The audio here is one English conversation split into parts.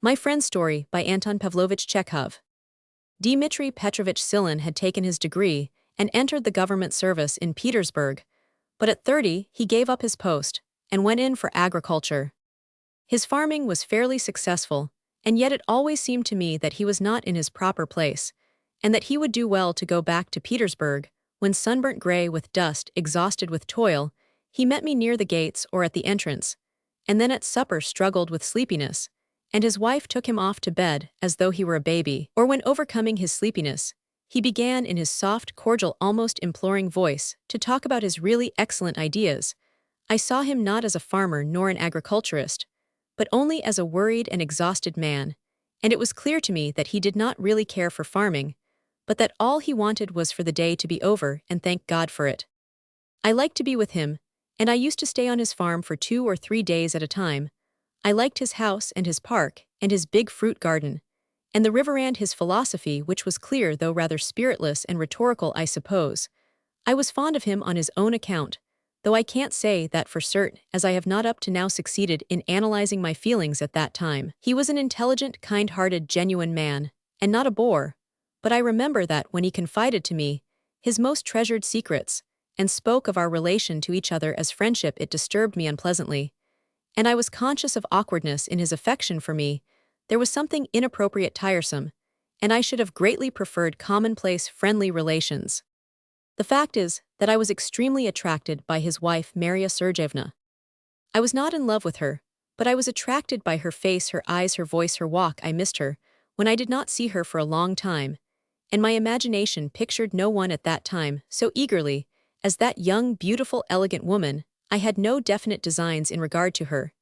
My Friend's Story by Anton Pavlovich Chekhov. Dmitry Petrovich Silin had taken his degree and entered the government service in Petersburg, but at 30 he gave up his post and went in for agriculture. His farming was fairly successful, and yet it always seemed to me that he was not in his proper place, and that he would do well to go back to Petersburg. When sunburnt gray with dust, exhausted with toil, he met me near the gates or at the entrance, and then at supper struggled with sleepiness, and his wife took him off to bed as though he were a baby. Or when overcoming his sleepiness, he began in his soft, cordial, almost imploring voice to talk about his really excellent ideas. I saw him not as a farmer nor an agriculturist, but only as a worried and exhausted man, and it was clear to me that he did not really care for farming, but that all he wanted was for the day to be over and thank God for it. I liked to be with him, and I used to stay on his farm for 2 or 3 days at a time. I liked his house and his park and his big fruit garden, and the river and his philosophy, which was clear though rather spiritless and rhetorical, I suppose. I was fond of him on his own account, though I can't say that for certain, as I have not up to now succeeded in analyzing my feelings at that time. He was an intelligent, kind-hearted, genuine man, and not a bore, but I remember that when he confided to me his most treasured secrets and spoke of our relation to each other as friendship, it disturbed me unpleasantly, and I was conscious of awkwardness in his affection for me. There was something inappropriate, tiresome, and I should have greatly preferred commonplace, friendly relations. The fact is that I was extremely attracted by his wife, Maria Sergeyevna. I was not in love with her, but I was attracted by her face, her eyes, her voice, her walk. I missed her when I did not see her for a long time, and my imagination pictured no one at that time so eagerly as that young, beautiful, elegant woman. I had no definite designs in regard to her,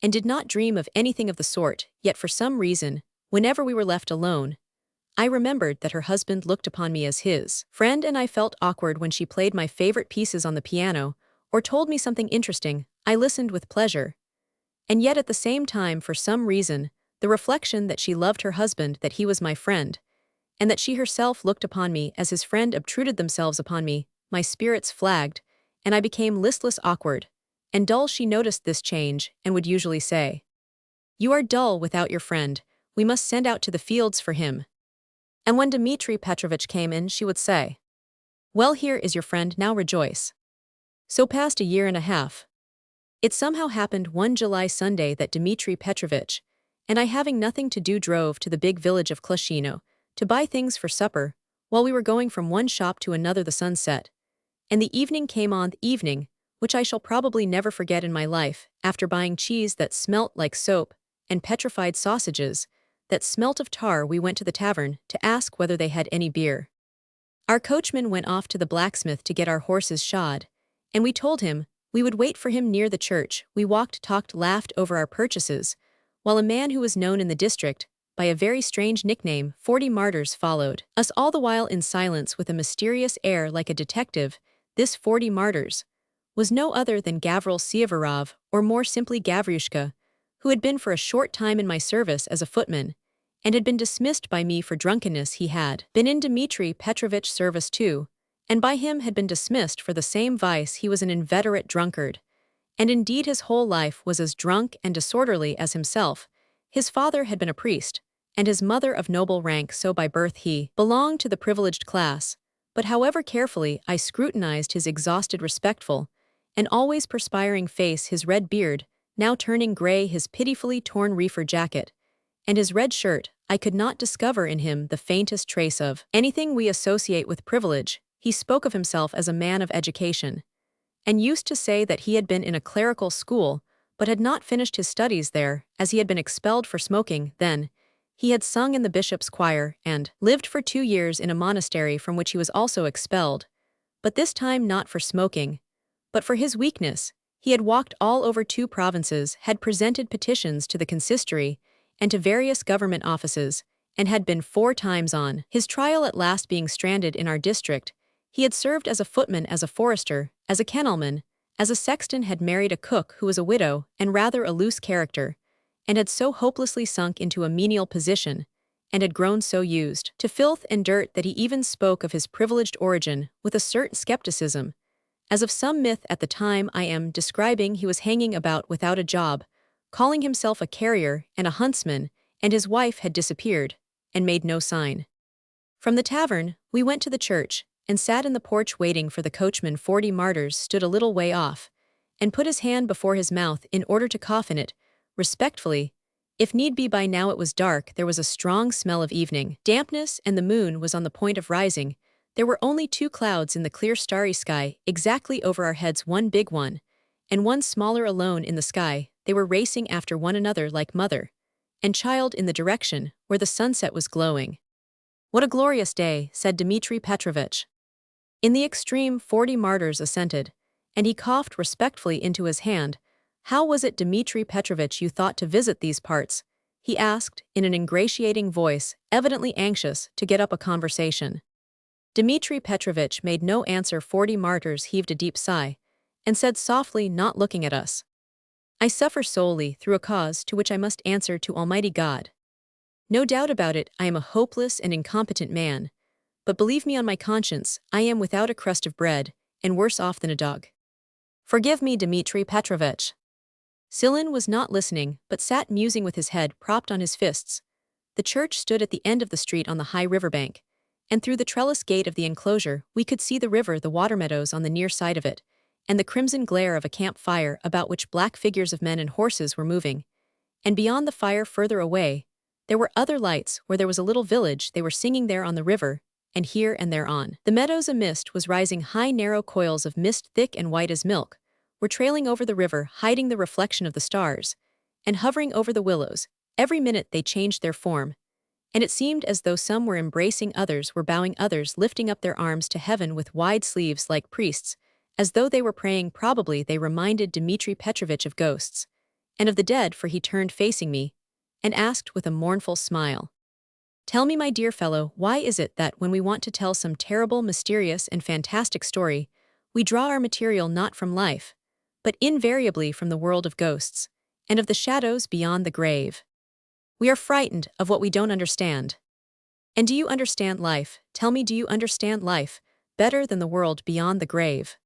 and did not dream of anything of the sort, yet for some reason, whenever we were left alone, I remembered that her husband looked upon me as his friend, and I felt awkward when she played my favorite pieces on the piano, or told me something interesting. I listened with pleasure, and yet at the same time, for some reason, the reflection that she loved her husband, that he was my friend, and that she herself looked upon me as his friend obtruded themselves upon me. My spirits flagged, and I became listless, awkward, and dull. She noticed this change, and would usually say, "You are dull without your friend, we must send out to the fields for him." And when Dmitry Petrovich came in, she would say, "Well, here is your friend, now rejoice." So passed a year and a half. It somehow happened one July Sunday that Dmitry Petrovich and I, having nothing to do, drove to the big village of Klushino to buy things for supper. While we were going from one shop to another, the sun set, and the evening came on, the evening which I shall probably never forget in my life. After buying cheese that smelt like soap and petrified sausages that smelt of tar, we went to the tavern to ask whether they had any beer. Our coachman went off to the blacksmith to get our horses shod, and we told him we would wait for him near the church. We walked, talked, laughed over our purchases, while a man who was known in the district by a very strange nickname, 40 Martyrs, followed us all the while in silence with a mysterious air like a detective. This 40 Martyrs was no other than Gavril Sieverov, or more simply Gavryushka, who had been for a short time in my service as a footman, and had been dismissed by me for drunkenness. He had been in Dmitry Petrovich's service too, and by him had been dismissed for the same vice. He was an inveterate drunkard, and indeed his whole life was as drunk and disorderly as himself. His father had been a priest, and his mother of noble rank, so by birth he belonged to the privileged class. But however carefully I scrutinized his exhausted, respectful, and always perspiring face, his red beard, now turning gray, his pitifully torn reefer jacket, and his red shirt, I could not discover in him the faintest trace of anything we associate with privilege. He spoke of himself as a man of education, and used to say that he had been in a clerical school, but had not finished his studies there, as he had been expelled for smoking. Then he had sung in the bishop's choir, and lived for 2 years in a monastery from which he was also expelled, but this time not for smoking, but for his weakness. He had walked all over 2 provinces, had presented petitions to the consistory and to various government offices, and had been 4 times on his trial, at last being stranded in our district. He had served as a footman, as a forester, as a kennelman, as a sexton, had married a cook who was a widow and rather a loose character, and had so hopelessly sunk into a menial position, and had grown so used to filth and dirt that he even spoke of his privileged origin with a certain skepticism, as of some myth. At the time I am describing, he was hanging about without a job, calling himself a carrier and a huntsman, and his wife had disappeared, and made no sign. From the tavern, we went to the church, and sat in the porch waiting for the coachman. 40 Martyrs stood a little way off, and put his hand before his mouth in order to cough in it, respectfully. If need be, by now it was dark, there was a strong smell of evening dampness, and the moon was on the point of rising. There were only 2 clouds in the clear starry sky, exactly over our heads, one big one, and one smaller alone in the sky. They were racing after one another like mother and child in the direction where the sunset was glowing. "What a glorious day," said Dmitri Petrovich. In the extreme, 40 Martyrs assented, and he coughed respectfully into his hand. "How was it, Dmitri Petrovich, you thought to visit these parts?" he asked, in an ingratiating voice, evidently anxious to get up a conversation. Dmitri Petrovich made no answer. 40 Martyrs heaved a deep sigh, and said softly, not looking at us, "I suffer solely through a cause to which I must answer to Almighty God. No doubt about it, I am a hopeless and incompetent man, but believe me on my conscience, I am without a crust of bread, and worse off than a dog. Forgive me, Dmitri Petrovich." Silin was not listening, but sat musing with his head propped on his fists. The church stood at the end of the street on the high riverbank, and through the trellis gate of the enclosure we could see the river, the water meadows on the near side of it, and the crimson glare of a campfire about which black figures of men and horses were moving. And beyond the fire, further away, there were other lights where there was a little village. They were singing there on the river, and here and there on the meadows a mist was rising. High narrow coils of mist, thick and white as milk, were trailing over the river, hiding the reflection of the stars, and hovering over the willows. Every minute they changed their form, and it seemed as though some were embracing, others were bowing, others lifting up their arms to heaven with wide sleeves like priests, as though they were praying. Probably they reminded Dmitri Petrovich of ghosts, and of the dead, for he turned facing me, and asked with a mournful smile, "Tell me, my dear fellow, why is it that when we want to tell some terrible, mysterious, and fantastic story, we draw our material not from life, but invariably from the world of ghosts, and of the shadows beyond the grave? We are frightened of what we don't understand. And do you understand life? Tell me, do you understand life better than the world beyond the grave?"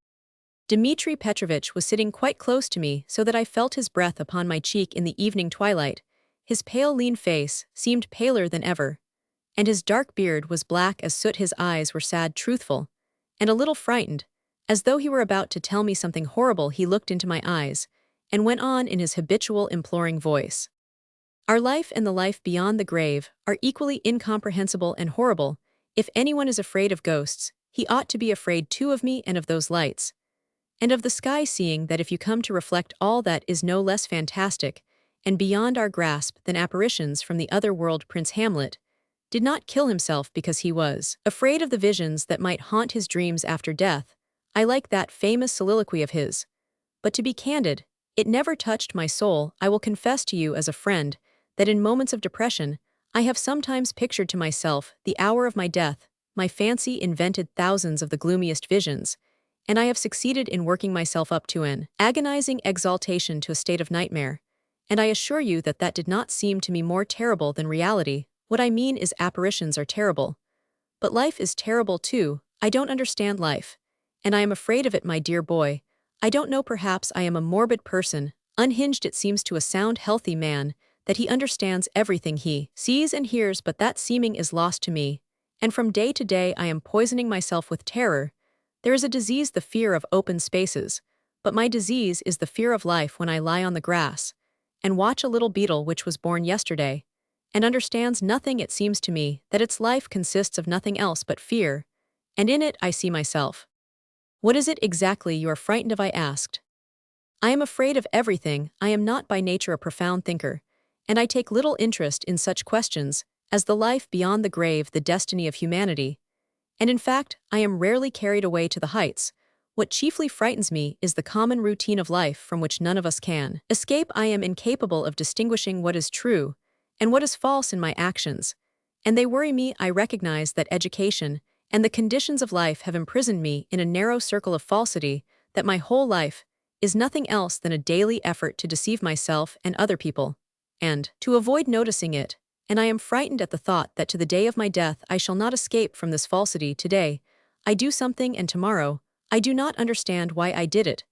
Dmitri Petrovich was sitting quite close to me, so that I felt his breath upon my cheek in the evening twilight. His pale, lean face seemed paler than ever, and his dark beard was black as soot. His eyes were sad, truthful, and a little frightened, as though he were about to tell me something horrible. He looked into my eyes, and went on in his habitual imploring voice, "Our life and the life beyond the grave are equally incomprehensible and horrible. If anyone is afraid of ghosts, he ought to be afraid too of me and of those lights, and of the sky, seeing that if you come to reflect, all that is no less fantastic and beyond our grasp than apparitions from the other world. Prince Hamlet did not kill himself because he was afraid of the visions that might haunt his dreams after death. I like that famous soliloquy of his, but to be candid, it never touched my soul. I will confess to you as a friend that in moments of depression, I have sometimes pictured to myself the hour of my death. My fancy invented thousands of the gloomiest visions, and I have succeeded in working myself up to an agonizing exaltation, to a state of nightmare. And I assure you that that did not seem to me more terrible than reality. What I mean is, apparitions are terrible, but life is terrible too. I don't understand life, and I am afraid of it, my dear boy. I don't know, perhaps I am a morbid person, unhinged. It seems to a sound, healthy man that he understands everything he sees and hears, but that seeming is lost to me, and from day to day I am poisoning myself with terror. There is a disease, the fear of open spaces, but my disease is the fear of life. When I lie on the grass and watch a little beetle which was born yesterday, and understands nothing, it seems to me that its life consists of nothing else but fear, and in it I see myself." "What is it exactly you are frightened of?" I asked. "I am afraid of everything. I am not by nature a profound thinker, and I take little interest in such questions as the life beyond the grave, the destiny of humanity. And in fact, I am rarely carried away to the heights. What chiefly frightens me is the common routine of life from which none of us can escape. I am incapable of distinguishing what is true and what is false in my actions, and they worry me. I recognize that education and the conditions of life have imprisoned me in a narrow circle of falsity, that my whole life is nothing else than a daily effort to deceive myself and other people, and to avoid noticing it. And I am frightened at the thought that to the day of my death I shall not escape from this falsity. Today I do something, and tomorrow I do not understand why I did it.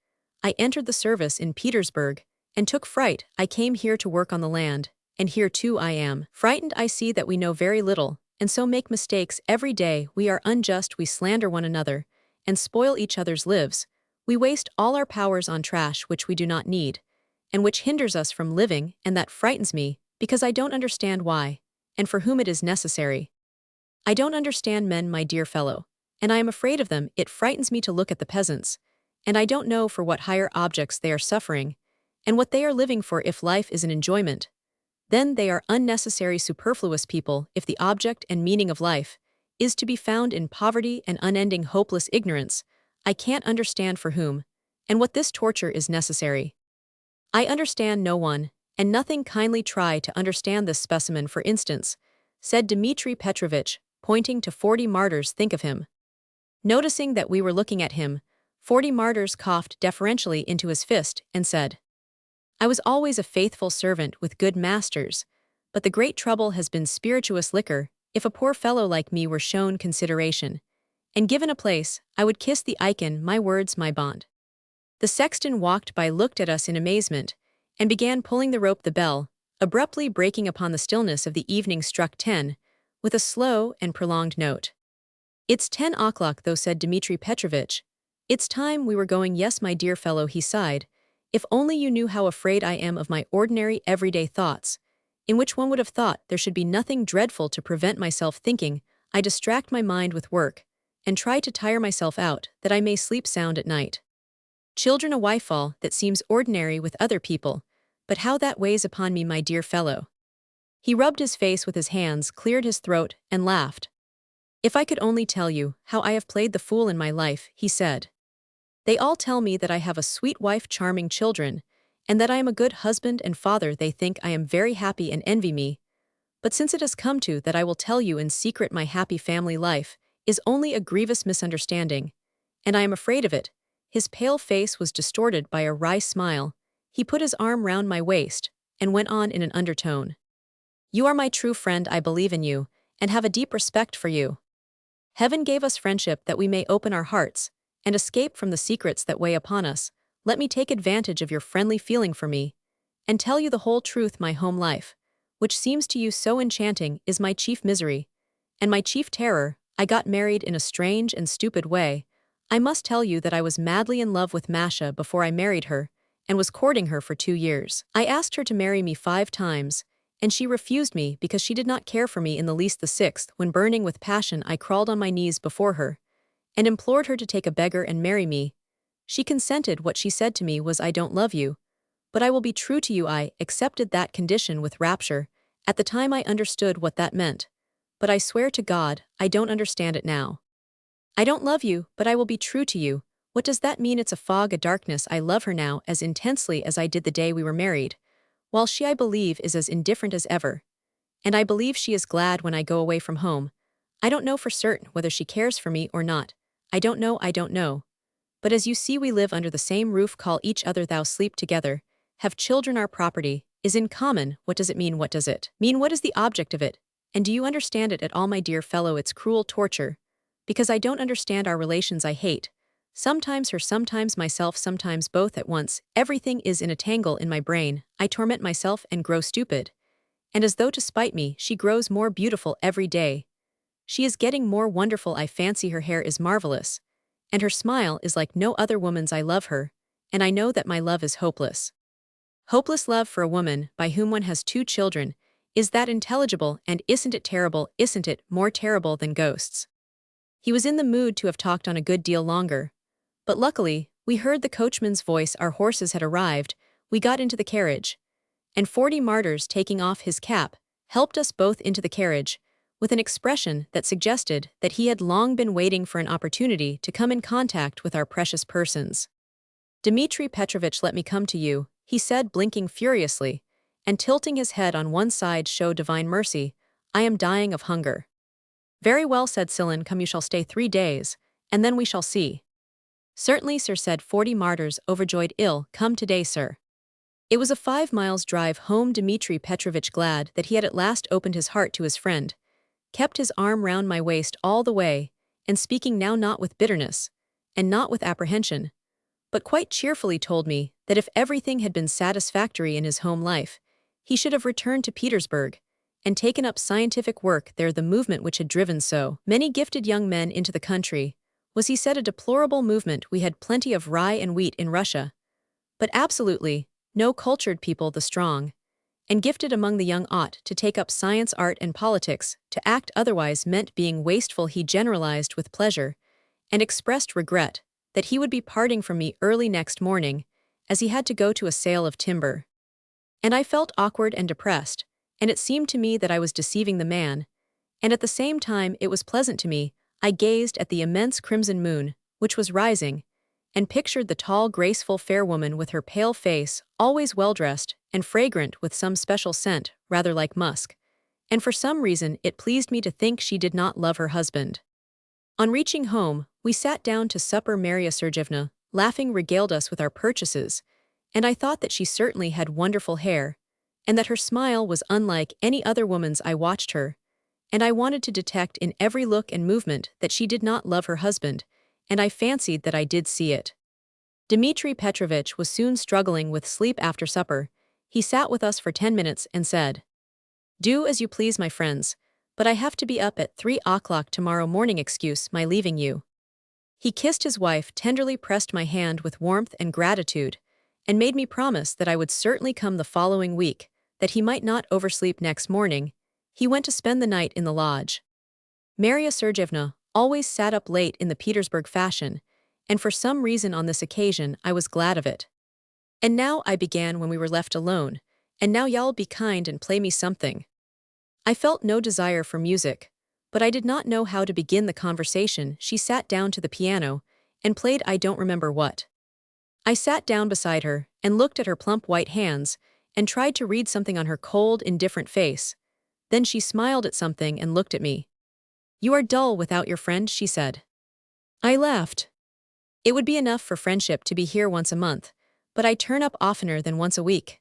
I entered the service in Petersburg and took fright. I came here to work on the land, and here too I am. Frightened I see that we know very little, and so make mistakes every day. We are unjust, we slander one another, and spoil each other's lives. We waste all our powers on trash which we do not need, and which hinders us from living, and that frightens me, because I don't understand why, and for whom it is necessary. I don't understand men, my dear fellow, and I am afraid of them. It frightens me to look at the peasants, and I don't know for what higher objects they are suffering, and what they are living for. If life is an enjoyment, then they are unnecessary, superfluous people. If the object and meaning of life is to be found in poverty and unending hopeless ignorance, I can't understand for whom, and what this torture is necessary. I understand no one, and nothing. Kindly try to understand this specimen, for instance, said Dmitri Petrovich, pointing to 40 martyrs. Think of him. Noticing that we were looking at him, 40 martyrs coughed deferentially into his fist and said, I was always a faithful servant with good masters, but the great trouble has been spirituous liquor. If a poor fellow like me were shown consideration and given a place, I would kiss the icon, my words, my bond. The sexton walked by, looked at us in amazement, and began pulling the rope. The bell, abruptly breaking upon the stillness of the evening, struck 10, with a slow and prolonged note. It's 10 o'clock though, said Dmitri Petrovich. It's time we were going. Yes, my dear fellow, he sighed. If only you knew how afraid I am of my ordinary everyday thoughts, in which one would have thought there should be nothing dreadful to prevent myself thinking. I distract my mind with work, and try to tire myself out, that I may sleep sound at night. Children, a wife, all that seems ordinary with other people, but how that weighs upon me, my dear fellow. He rubbed his face with his hands, cleared his throat, and laughed. If I could only tell you how I have played the fool in my life, he said. They all tell me that I have a sweet wife, charming children, and that I am a good husband and father. They think I am very happy and envy me. But since it has come to that, I will tell you in secret, my happy family life is only a grievous misunderstanding, and I am afraid of it. His pale face was distorted by a wry smile. He put his arm round my waist and went on in an undertone. You are my true friend. I believe in you, and have a deep respect for you. Heaven gave us friendship that we may open our hearts and escape from the secrets that weigh upon us. Let me take advantage of your friendly feeling for me, and tell you the whole truth. My home life, which seems to you so enchanting, is my chief misery, and my chief terror. I got married in a strange and stupid way. I must tell you that I was madly in love with Masha before I married her, and was courting her for 2 years. I asked her to marry me 5 times, and she refused me because she did not care for me in the least. The 6th, when burning with passion, I crawled on my knees before her, and implored her to take a beggar and marry me. She consented. What she said to me was, I don't love you, but I will be true to you. I accepted that condition with rapture. At the time I understood what that meant, but I swear to God, I don't understand it now. I don't love you, but I will be true to you. What does that mean? It's a fog, a darkness. I love her now as intensely as I did the day we were married, while she, I believe, is as indifferent as ever. And I believe she is glad when I go away from home. I don't know for certain whether she cares for me or not. I don't know. But as you see, we live under the same roof, call each other thou, sleep together, have children, our property is in common. What does it mean? What does it mean? What is the object of it? And do you understand it at all, my dear fellow? It's cruel torture, because I don't understand our relations. I hate, sometimes her, sometimes myself, sometimes both at once. Everything is in a tangle in my brain. I torment myself and grow stupid. And as though to spite me, she grows more beautiful every day. She is getting more wonderful. I fancy her hair is marvelous, and her smile is like no other woman's. I love her, and I know that my love is hopeless. Hopeless love for a woman by whom one has 2 children. Is that intelligible? And isn't it terrible? Isn't it more terrible than ghosts? He was in the mood to have talked on a good deal longer, but luckily, we heard the coachman's voice. Our horses had arrived. We got into the carriage, and 40 martyrs, taking off his cap, helped us both into the carriage, with an expression that suggested that he had long been waiting for an opportunity to come in contact with our precious persons. Dmitri Petrovich, let me come to you, he said, blinking furiously, and tilting his head on one side. Show divine mercy. I am dying of hunger. Very well, said Silin, come, you shall stay 3 days, and then we shall see. Certainly, sir, said 40 martyrs, overjoyed. Ill, come today, sir. It was a 5 miles drive home. Dmitri Petrovich, glad that he had at last opened his heart to his friend, kept his arm round my waist all the way, and speaking now not with bitterness, and not with apprehension, but quite cheerfully, told me that if everything had been satisfactory in his home life, He should have returned to Petersburg and taken up scientific work there. The movement which had driven so many gifted young men into the country was, he said, a deplorable movement. We had plenty of rye and wheat in Russia, but absolutely no cultured people. The strong and gifted among the young ought to take up science, art, and politics. To act otherwise meant being wasteful. He generalized with pleasure and expressed regret that he would be parting from me early next morning, as he had to go to a sale of timber. And I felt awkward and depressed, and it seemed to me that I was deceiving the man, and at the same time it was pleasant to me. I gazed at the immense crimson moon, which was rising, and pictured the tall, graceful, fair woman with her pale face, always well-dressed and fragrant with some special scent, rather like musk, and for some reason it pleased me to think she did not love her husband. On reaching home, we sat down to supper. Maria Sergeyevna, laughing, regaled us with our purchases, and I thought that she certainly had wonderful hair, and that her smile was unlike any other woman's. I watched her, and I wanted to detect in every look and movement that she did not love her husband, and I fancied that I did see it. Dmitri Petrovich was soon struggling with sleep. After supper, he sat with us for 10 minutes and said, "Do as you please, my friends, but I have to be up at 3 o'clock tomorrow morning. Excuse my leaving you." He kissed his wife, tenderly pressed my hand with warmth and gratitude, and made me promise that I would certainly come the following week, that he might not oversleep. Next morning, he went to spend the night in the lodge. Maria Sergeyevna always sat up late in the Petersburg fashion, and for some reason on this occasion I was glad of it. "And now," I began when we were left alone, "and now y'all be kind and play me something." I felt no desire for music, but I did not know how to begin the conversation. She sat down to the piano and played I don't remember what. I sat down beside her and looked at her plump white hands and tried to read something on her cold, indifferent face. Then she smiled at something and looked at me. "You are dull without your friend," she said. I laughed. "It would be enough for friendship to be here once a month, but I turn up oftener than once a week."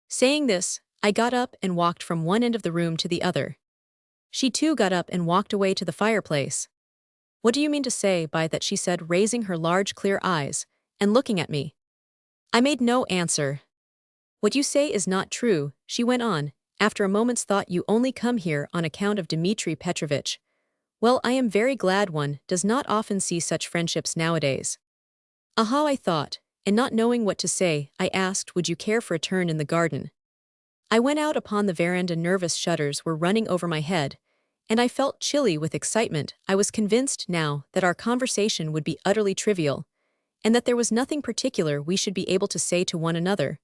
Saying this, I got up and walked from one end of the room to the other. She too got up and walked away to the fireplace. "What do you mean to say by that?" she said, raising her large clear eyes and looking at me. I made no answer. "What you say is not true," she went on, after a moment's thought. "You only come here on account of Dmitri Petrovich. Well, I am very glad. One does not often see such friendships nowadays." "Aha," I thought, and not knowing what to say, I asked, "Would you care for a turn in the garden?" I went out upon the veranda. Nervous shudders were running over my head, and I felt chilly with excitement. I was convinced now that our conversation would be utterly trivial, and that there was nothing particular we should be able to say to one another,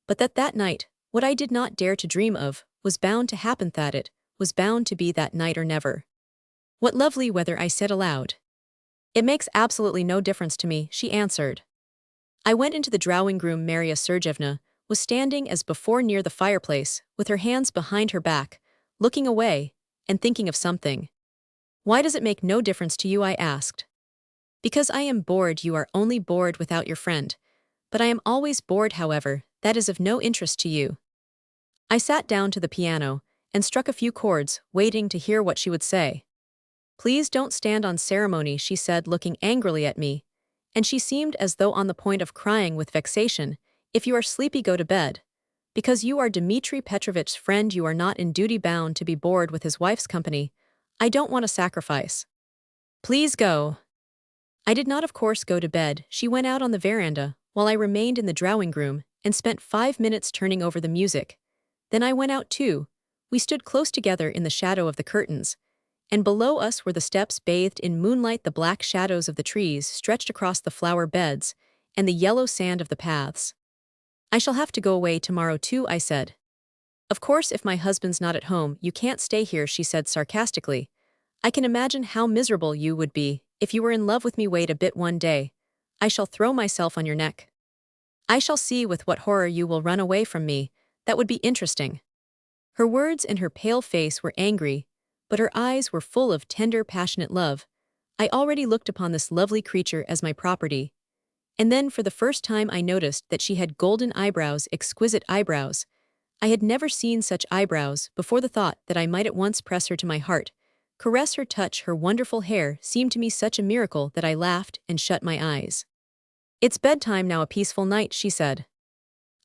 but that night, what I did not dare to dream of, was bound to happen. That it was bound to be that night or never. "What lovely weather," I said aloud. "It makes absolutely no difference to me," she answered. I went into the drawing room. Maria Sergeyevna was standing as before near the fireplace, with her hands behind her back, looking away and thinking of something. "Why does it make no difference to you?" I asked. "Because I am bored. You are only bored without your friend. But I am always bored. However, that is of no interest to you." I sat down to the piano and struck a few chords, waiting to hear what she would say. "Please don't stand on ceremony," she said, looking angrily at me, and she seemed as though on the point of crying with vexation. "If you are sleepy, go to bed. Because you are Dmitri Petrovich's friend, you are not in duty bound to be bored with his wife's company. I don't want a sacrifice. Please go." I did not, of course, go to bed. She went out on the veranda, while I remained in the drawing room and spent 5 minutes turning over the music. Then I went out too. We stood close together in the shadow of the curtains, and below us were the steps bathed in moonlight, the black shadows of the trees stretched across the flower beds, and the yellow sand of the paths. "I shall have to go away tomorrow too," I said. "Of course, if my husband's not at home, you can't stay here," she said sarcastically. "I can imagine how miserable you would be if you were in love with me. Wait a bit, one day I shall throw myself on your neck. I shall see with what horror you will run away from me. That would be interesting." Her words and her pale face were angry, but her eyes were full of tender, passionate love. I already looked upon this lovely creature as my property. And then for the first time I noticed that she had golden eyebrows, exquisite eyebrows. I had never seen such eyebrows before. The thought that I might at once press her to my heart, caress her, touch her wonderful hair, seemed to me such a miracle that I laughed and shut my eyes. "It's bedtime now. A peaceful night," she said.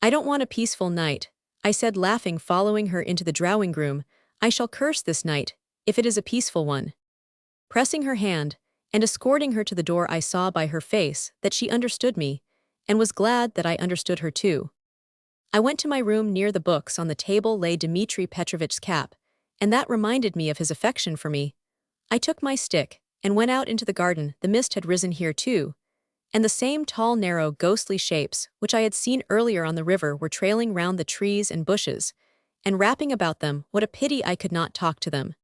"I don't want a peaceful night. I said, laughing, following her into the drawing room. "I shall curse this night, if it is a peaceful one." Pressing her hand, and escorting her to the door, I saw by her face that she understood me, and was glad that I understood her too. I went to my room. Near the books on the table lay Dmitri Petrovich's cap, and that reminded me of his affection for me. I took my stick, and went out into the garden. The mist had risen here too, and the same tall, narrow, ghostly shapes which I had seen earlier on the river were trailing round the trees and bushes, and wrapping about them. What a pity I could not talk to them.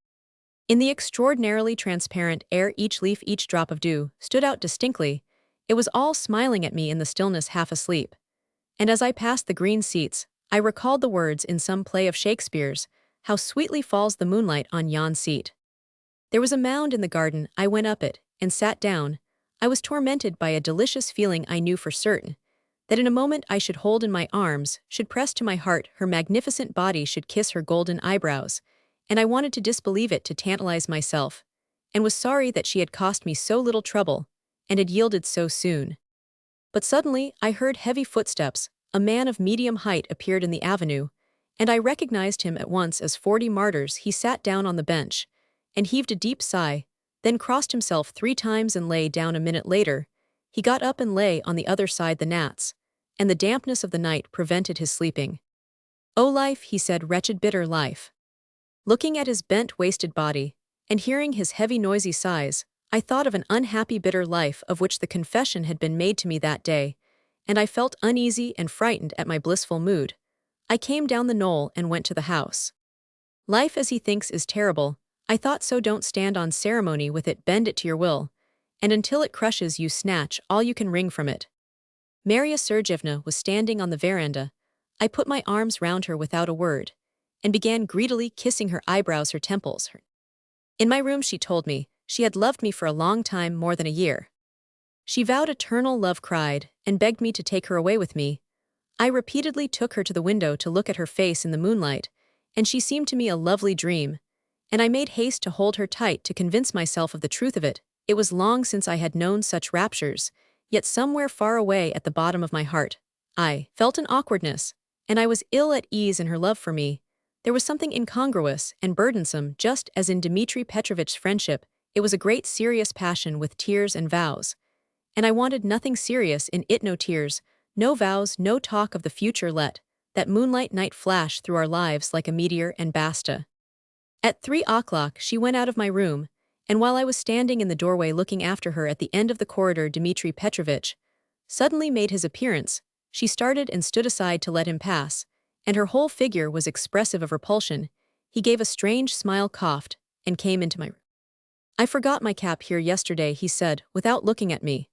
In the extraordinarily transparent air, each leaf, each drop of dew, stood out distinctly. It was all smiling at me in the stillness, half asleep. And as I passed the green seats, I recalled the words in some play of Shakespeare's, "How sweetly falls the moonlight on yon seat." There was a mound in the garden. I went up it, and sat down. I was tormented by a delicious feeling. I knew for certain that in a moment I should hold in my arms, should press to my heart, her magnificent body, should kiss her golden eyebrows, and I wanted to disbelieve it, to tantalize myself, and was sorry that she had cost me so little trouble, and had yielded so soon. But suddenly I heard heavy footsteps. A man of medium height appeared in the avenue, and I recognized him at once as 40 Martyrs. He sat down on the bench, and heaved a deep sigh, then crossed himself 3 times and lay down. A minute later, he got up and lay on the other side. The gnats and the dampness of the night prevented his sleeping. "Oh, life," he said, "wretched, bitter life." Looking at his bent, wasted body, and hearing his heavy, noisy sighs, I thought of an unhappy, bitter life of which the confession had been made to me that day, and I felt uneasy and frightened at my blissful mood. I came down the knoll and went to the house. "Life, as he thinks, is terrible." I thought so. "Don't stand on ceremony with it, bend it to your will, and until it crushes you, snatch all you can wring from it." Maria Sergeyevna was standing on the veranda. I put my arms round her without a word, and began greedily kissing her eyebrows, her temples. In my room, she told me, she had loved me for a long time, more than a year. She vowed eternal love, cried, and begged me to take her away with me. I repeatedly took her to the window to look at her face in the moonlight, and she seemed to me a lovely dream, and I made haste to hold her tight to convince myself of the truth of it. It was long since I had known such raptures, yet somewhere far away at the bottom of my heart, I felt an awkwardness, and I was ill at ease in her love for me. There was something incongruous and burdensome, just as in Dmitri Petrovich's friendship. It was a great serious passion with tears and vows, and I wanted nothing serious in it. No tears, no vows, no talk of the future. Let that moonlight night flash through our lives like a meteor, and basta. At 3 o'clock she went out of my room, and while I was standing in the doorway looking after her at the end of the corridor, Dmitri Petrovich suddenly made his appearance. She started and stood aside to let him pass, and her whole figure was expressive of repulsion. He gave a strange smile, coughed, and came into my room. "I forgot my cap here yesterday," he said, without looking at me.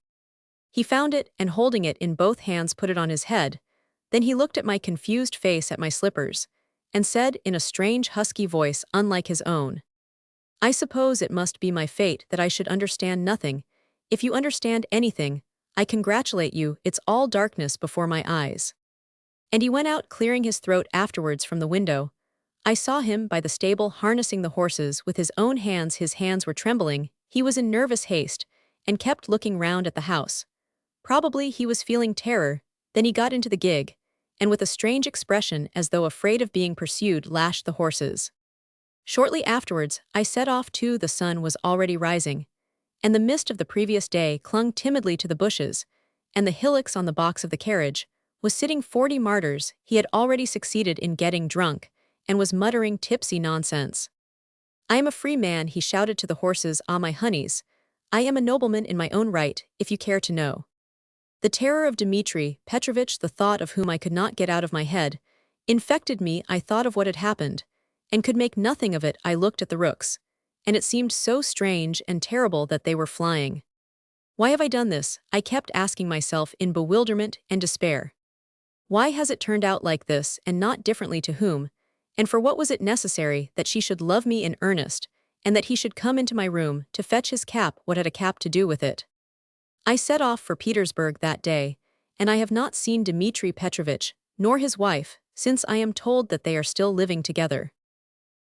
He found it, and holding it in both hands put it on his head. Then he looked at my confused face, at my slippers, and said in a strange husky voice unlike his own, "I suppose it must be my fate that I should understand nothing. If you understand anything, I congratulate you. It's all darkness before my eyes." And he went out, clearing his throat. Afterwards, from the window, I saw him by the stable harnessing the horses with his own hands. His hands were trembling. He was in nervous haste, and kept looking round at the house. Probably he was feeling terror. Then he got into the gig, and with a strange expression, as though afraid of being pursued, lashed the horses. Shortly afterwards, I set off too. The sun was already rising, and the mist of the previous day clung timidly to the bushes, and the hillocks on the box of the carriage was sitting 40 Martyrs. He had already succeeded in getting drunk, and was muttering tipsy nonsense. "I am a free man," he shouted to the horses. "Ah, my honeys, I am a nobleman in my own right, if you care to know." The terror of Dmitri Petrovich, the thought of whom I could not get out of my head, infected me. I thought of what had happened, and could make nothing of it. I looked at the rooks, and it seemed so strange and terrible that they were flying. Why have I done this? I kept asking myself in bewilderment and despair. Why has it turned out like this, and not differently? To whom, and for what was it necessary that she should love me in earnest, and that he should come into my room to fetch his cap? What had a cap to do with it? I set off for Petersburg that day, and I have not seen Dmitri Petrovich, nor his wife, since. I am told that they are still living together.